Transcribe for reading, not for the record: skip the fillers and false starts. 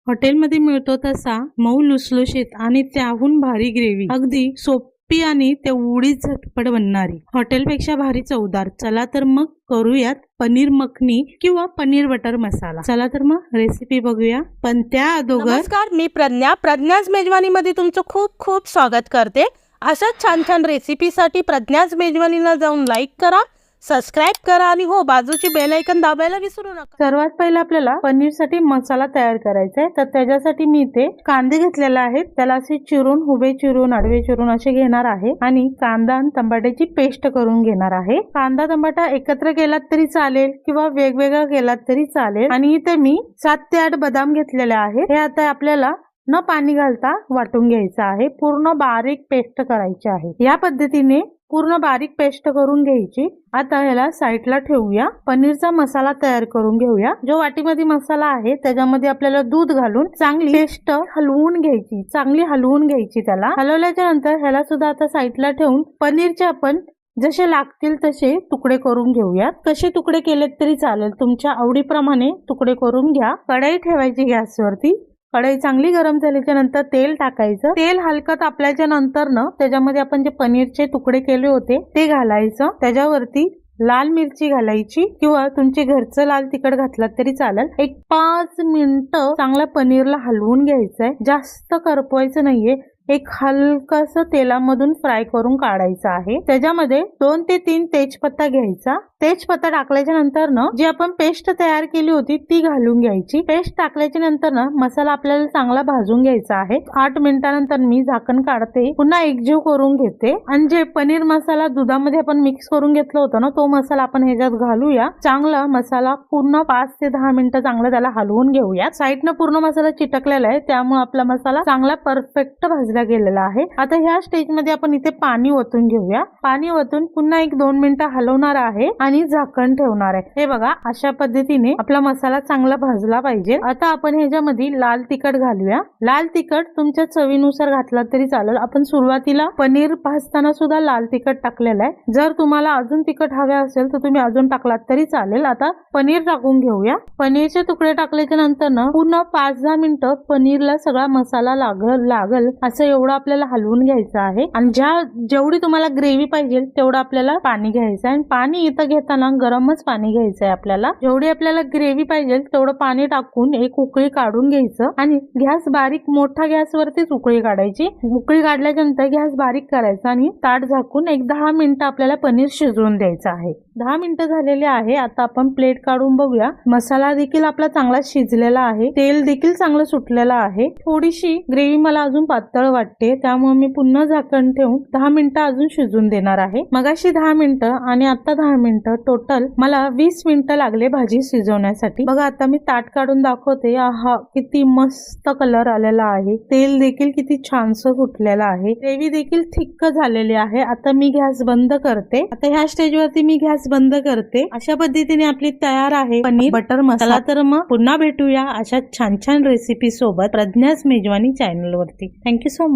हॉटेलमध्ये मिळतो तसा मऊ लुसलुशीत आणि त्याहून भारी ग्रेव्ही, अगदी सोपी आणि तेवढीच झटपट बनणारी, हॉटेलपेक्षा भारी चवदार. चला तर मग करूयात पनीर मखनी किंवा पनीर बटर मसाला. चला तर मग रेसिपी बघूया. पण त्या अगोदर नमस्कार, मी प्रज्ञाच मेजवानीमध्ये तुमचं खूप खूप स्वागत करते. अशाच छान छान रेसिपीसाठी प्रज्ञाच मेजवानीला जाऊन लाईक करा, सबस्क्राइब करा आणि हो बाजूची बेल आयकॉन दाबायला विसरू नका. सर्वात पहिला आपल्याला पनीरसाठी मसाला तयार करायचा आहे. तर त्याच्यासाठी मी इथे कांदे घेतलेले आहेत. त्याला असे चिरून, उभे चिरून, आडवे चिरून असे घेणार आहे आणि कांदा आणि टमाट्याची पेस्ट करून घेणार आहे. कांदा टमाटा एकत्र केलात तरी चालेल किंवा वेगवेगळा केलात तरी चालेल. आणि इथे मी 7 ते 8 बदाम घेतलेले आहेत. हे आता आपल्याला न पाणी घालता वाटून घ्यायचं आहे. पूर्ण बारीक पेस्ट करायची आहे. या पद्धतीने पूर्ण बारीक पेस्ट करून घ्यायची. आता ह्याला साईडला ठेवूया. पनीरचा मसाला तयार करून घेऊया. जो वाटीमध्ये मसाला आहे त्याच्यामध्ये आपल्याला दूध घालून चांगली पेस्ट हलवून घ्यायची, चांगली हलवून घ्यायची. त्याला हलवल्याच्या नंतर ह्याला सुद्धा आता साईडला ठेवून पनीरचे आपण जसे लागतील तसे तुकडे करून घेऊयात. कसे तुकडे केलेत तरी चालेल, तुमच्या आवडीप्रमाणे तुकडे करून घ्या. कढई ठेवायची गॅसवरती. कढई चांगली गरम झाल्याच्या नंतर तेल टाकायचं. तेल हलकं तापल्याच्या नंतर त्याच्यामध्ये आपण जे पनीरचे तुकडे केले होते ते घालायचं. त्याच्यावरती लाल मिरची घालायची किंवा तुमचे घरचं लाल तिखट घातलात तरी चालेल. एक 5 मिनिटं चांगल्या पनीरला हलवून घ्यायचंय. जास्त करपवायचं नाहीये. एक हलकस तेलामधून फ्राय करून काढायचं आहे. त्याच्यामध्ये 2 ते 3 तेजपत्ता घ्यायचा. तेजपत्ता टाकल्याच्या नंतर जी आपण पेस्ट तयार केली होती ती घालून घ्यायची. पेस्ट टाकल्याच्या नंतर मसाला आपल्याला चांगला भाजून घ्यायचा आहे. 8 मिनिटानंतर मी झाकण काढते, पुन्हा एकजीव करून घेते आणि जे पनीर मसाला दुधामध्ये आपण मिक्स करून घेतला होता तो मसाला आपण ह्याच्यात घालूया. चांगला मसाला पूर्ण 5 ते 10 मिनिटं चांगला त्याला हलवून घेऊया. साईडनं पूर्ण मसाला चिटकलेला आहे, त्यामुळे आपला मसाला चांगला परफेक्ट भाजला गेलेला आहे. आता ह्या स्टेज मध्ये आपण इथे पाणी ओतून घेऊया. पाणी ओतून पुन्हा 1-2 मिनिटं हलवणार आहे आणि झाकण ठेवणार आहे. हे बघा, अशा पद्धतीने आपला मसाला चांगला भाजला पाहिजे. आता आपण ह्याच्यामध्ये लाल तिखट घालूया. लाल तिखट तुमच्या चवीनुसार घातला तरी चालेल. आपण सुरुवातीला पनीर भाजताना सुद्धा लाल तिखट टाकलेलं आहे. जर तुम्हाला अजून तिखट हवे असेल तर तुम्ही अजून टाकलात तरी चालेल. आता पनीर टाकून घेऊया. पनीरचे तुकडे टाकल्याच्या नंतर पूर्ण 5-10 मिनिटं पनीरला सगळा मसाला लागल असं एवढं आपल्याला हलवून घ्यायचं आहे. आणि जेवढी तुम्हाला ग्रेव्ही पाहिजे तेवढं आपल्याला पाणी घ्यायचं आहे. आणि पाणी इथं घेताना गरमच पाणी घ्यायचं आहे आपल्याला. जेवढी आपल्याला ग्रेव्ही पाहिजे तेवढं पाणी टाकून एक उकळी काढून घ्यायचं आणि गॅस बारीक, मोठा गॅसवरतीच उकळी काढायची. उकळी काढल्याच्या नंतर गॅस बारीक करायचा आणि ताट झाकून एक 10 मिनिटं आपल्याला पनीर शिजवून द्यायचं आहे. 10 मिनिटं झालेले आहे. आता आपण प्लेट काढून बघूया. मसाला देखील आपला चांगला शिजलेला आहे. तेल देखील चांगलं सुटलेलं आहे. थोडीशी ग्रेव्ही मला अजून पातळ वाटते, त्यामुळे मी पुन्हा झाकण ठेवून 10 मिनिटं अजून शिजून देणार आहे. मगाशी 10 मिनिटं आणि आता 10 मिनिटं, टोटल मला 20 मिनिटं लागले भाजी शिजवण्यासाठी. बघा, आता मी ताट काढून दाखवते. आहा, किती मस्त कलर आलेला आहे. तेल देखील किती छानसं सुटलेलं आहे. ग्रेव्ही देखील थिक्क झालेली आहे. आता मी गॅस बंद करते. आता ह्या स्टेजवरती मी गॅस बंद करते. अशा पद्धतीने आपली तयार आहे पनीर बटर मसाला. तर मग पुन्हा भेटूया अशा छान छान रेसिपी सोबत प्रज्ञाच मेजवानी चॅनल वरती. Thank you so much.